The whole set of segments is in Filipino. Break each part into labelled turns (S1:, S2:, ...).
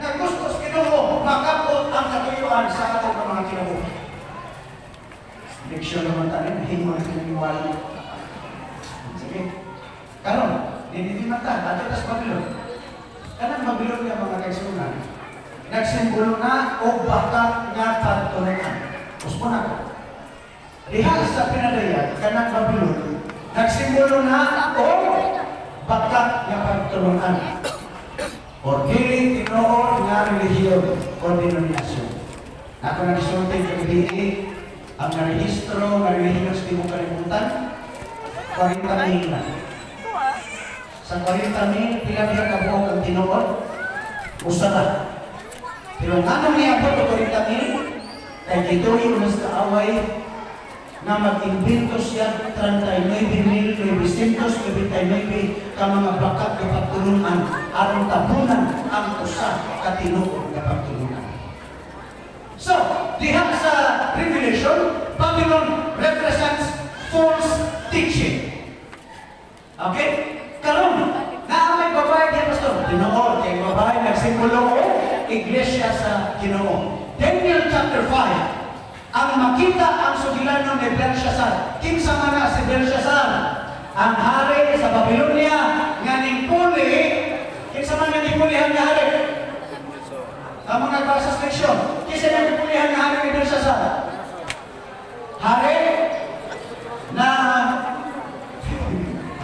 S1: kag gusto sa Ginoo makapot ang katuyuan sa atong mga kinabuhi. Leksyon naman tayo, himo na pinaniwala. Sige. Karon, dinidimatan, ato tas Babylon. Kanang Babylon nga mga kaisunan, nagsimbolo na o bakat nga pagtulungan. Uspo na ko. Diha sa pinadayan, kanang Babylon, nagsimbolo na o bakat nga pagtulungan. O dili tinuod nga relihiyon o denominasyon. Ako nagsulti ng dili, ang narehistro nga relihiyon sa Timog Kalibutan, 40,000 na. Sa 40,000, pila-pila kabuok ang tinuod, usa na. Pero ano niya po ito 40,000? Kaya gituloy unas kaaway na mag-invento siya 39,999 ka mga bakat na pagtulungan aron tabunan ang usa ka tinuod na pagtulungan. So, diha sa Revelation, Babylon represents false teaching. Okay? Karon, naamay babae diyan pastor. Ginoo, kay babae nagsimbolo o iglesia sa Ginoo. Daniel chapter 5. Ang makita ang sugilanon ni Belshazzar. Kinsa man na si Belshazzar? Ang hari sa Babylonia nga ningpuli. Kinsa man nga ningpulihan nga hari? Ang mga nagbasa sa leksyon. Kinsa nga ningpulihan nga hari ni Belshazzar? Hari na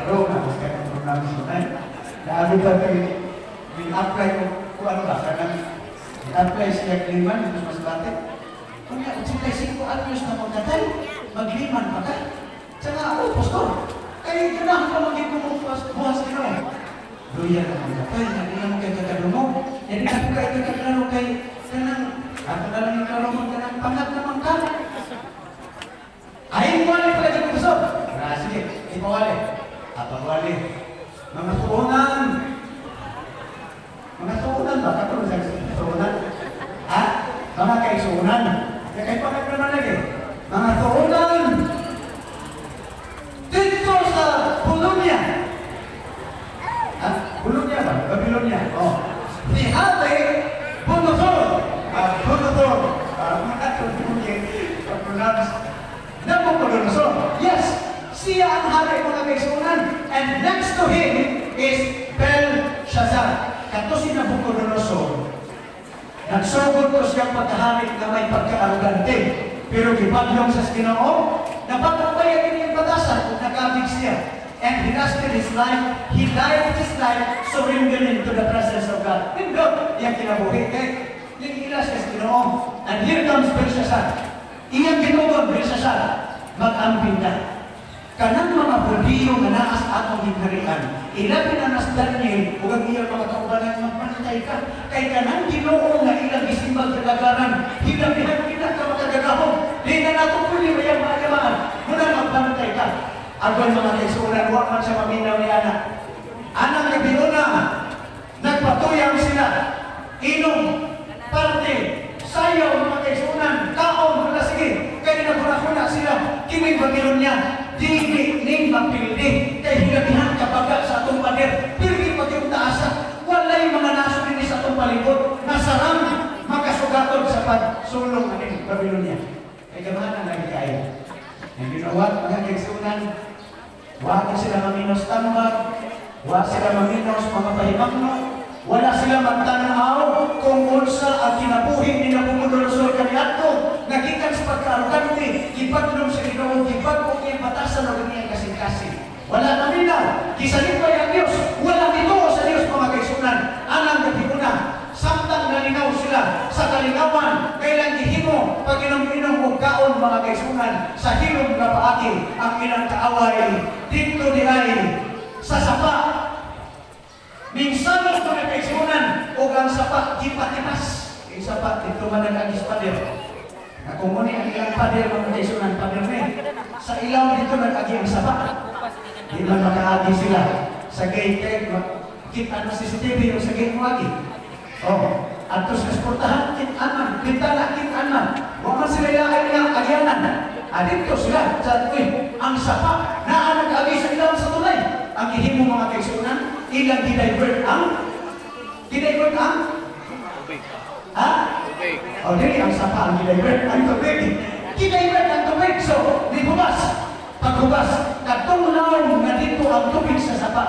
S1: araw na kasi kaya kung namin sunay. Naabot ba kayo in-apply ko ano ba? Kanang in-apply siya kliman, ito mas bate. Kung nga, 85 anyos na magkatay, magliman pa ka. Tsaka ako, pastor, kayo ganang ka magigumubuhas kino. Luya na magkatay, hindi na mo kayo kakadumo. Hindi na po kayo kakaklaro kay kanang, ako na lang yung klaro mo, kanang pangat naman ka. Ayun mo alin pala dito, pastor. Sige, ipawali. Apawali. Mga tuunan. Mga tuunan ba? Kapag sa tuunan? Ha? Mga kaisuunan. Kaya pa kayo naman lagi. Mga tuunan. Dito sa Polonia. Ha? Polonia ba? Babylonia. Oh. Ni Hati Bunodor. Bunodor. Mga tuunan. Pag-pronounce. Nabucodonosor. Yes. Siya ang hari mga kaisunan. And next to him is Belshazzar. Kato si Nabucodonosor. Nagsugod ko siyang pagkahanip na may pagkaarugante. Pero gibagyong sa Ginoo, napagpapayan din yung batasan kung nakabig siya. And he lasted his life. He died his life surrendering to the presence of God. Pindot, yung kinabuhi. Yung ilas sa Ginoo. And here comes Belshazzar. Iyang ginugon, Belshazzar. Mag-amping ka. Kanang mga Budiyo nga naa sa atong hinharian, ilabi na nas Daniel, ug ang iyang mga kaubanan magpantay ka. Kay kanang Ginoo nga ilang gisimbag kalagaran, hilabihan kita ka makagagahon. Di na nato puli mayang maayamaan, muna magpantay ka. Agon mga kaisunan, huwag man siya maminaw ni Ana. Anang gabiuna, nagpatuyang sila, inom, parte, sayaw mga kaisunan, kaon, wala sige. Kaya naguna-kuna sila, kiming Babylonia. Dili ning mapildi kay hilabihan kabaga sa atong pader. Pili pag yung taasa, walay mga naso din sa atong palibot na sarang makasugaton sa pagsulong aning Babylonia. Kay gamahan ang lagi kaya. Ang ginawa, mga kaisunan, wala sila maminos tambag, wala sila maminos mga pahimangno, wala sila magtanaw kung unsa ang kinabuhi ni Nabucodonosor kaniadto, nagikan sa pagkaarugante, ipaglom sa Ginoo, ipagpok yung batasan o ganyan kasing-kasing. Wala naminaw, kisalipay ang Diyos, wala dito sa Diyos mga kaisunan, anang nagiguna, samtang nalinaw sila sa kalingawan, kailan gihimo, pag inom-inom o kaon mga kaisunan, sa hilom na paati, ang ilang kaaway, dito di ay, sa sapa, minsan mga kaisunan, o ang sapa, gipatimas, yung sapa, dito man nag-agis pader. Kung muna ang ilang pader mga kaisunan, pader na sa ilaw dito nag-agi ang sapa. Di man makaagi sila. Sa gate, kita ang CCTV yung sa gate mo agi. Oh, at sa esportahan, kit-anan, bintana, kit-anan. Huwag man sila ilahay niya, agyanan. Dito sila, sa ang sapa, na nag-agi sa ilaw sa tulay. Ang ihimo mga kaisunan, ilang di-divert ang Ha? O, dili ang sapa ang gilay-wet ang tubig. Gilay-wet ang tubig. So, di hubas. Paghubas, katong laon nga dito ang tubig sa sapa.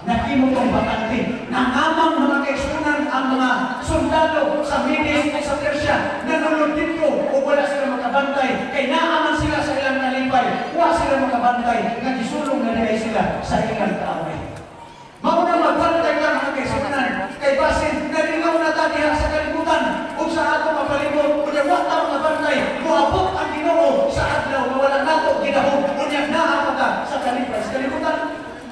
S1: Nakimo kong bakante. Nangamang mga kaisunan ang mga sundalo sa Minis o sa Persia. Nanulog dito o wala sila makabantay. Kay naaman sila sa ilang kalipay. Wala sila makabantay. Nagisulong na nila sila sa ilang kaaway. Mauna magbantay ka mga kaisunan. Kay basin, nalingaw na taniya sa kalibutan. Kung sa ato mapalibot, kung yung wata mga bantay, muabot ang Ginoo sa adlaw, mawala nato ginahog, kung yung naapata sa kalipay, sa kalibutan,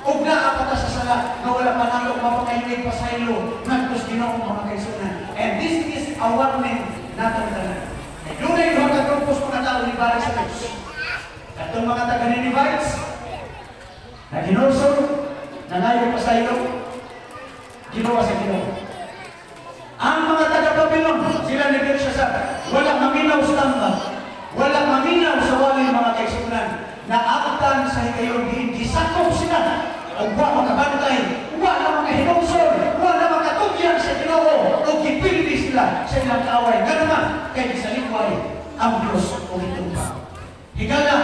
S1: kung naapata sa sala, mawala pa nato mapakainay pa sa ilo, nagtos Ginoo mga kaisunan. And this is a warning natin tanan. Doon ay mga kagrupos mga tao ni Bari sa Diyos. Katong mga taga-Ninevites, na ginosol, nanayo pa sa ilo, ginawa sa Ginoo. Ang mga taga-Babylon, sila ni Belshazzar, walang maminaw sa tambang, walang maminaw sa walay mga kaisunan, na abtan sa hikayon, gisakop sila, o wa makabantay, wala mga hinungsol, wala mga tugyan sa Ginoo, o kipildi sila sa ilang kaaway. Nga naman, kay gisalikway ang Diyos o itong pa. Higala,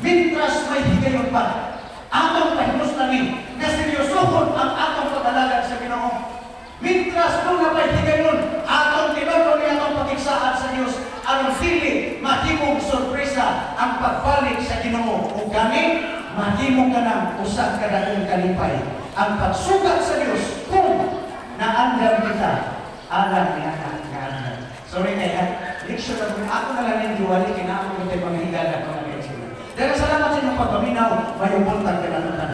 S1: mintras may higayon pa, atong pahimus namin, na seryosohon ang atong pag-alaga sa Ginoo. Mintras kung napahitigayon, atong tinodon niya atong pakigsaan sa Diyos, anong sili, mahimong sorpresa ang pagbalik sa Ginoo. O gani, mahimong ka ng usang kadakong kalipay. Ang pagsugat sa Diyos, kung naandam kita, alam niya nga andam. Sorry kaya, leksyon na kung ako na lang yung diwali, kinaamon ko tayo mga higala ko na leksyon. Dahil salamat sa inyong pagpaminaw, may ubuntag ka na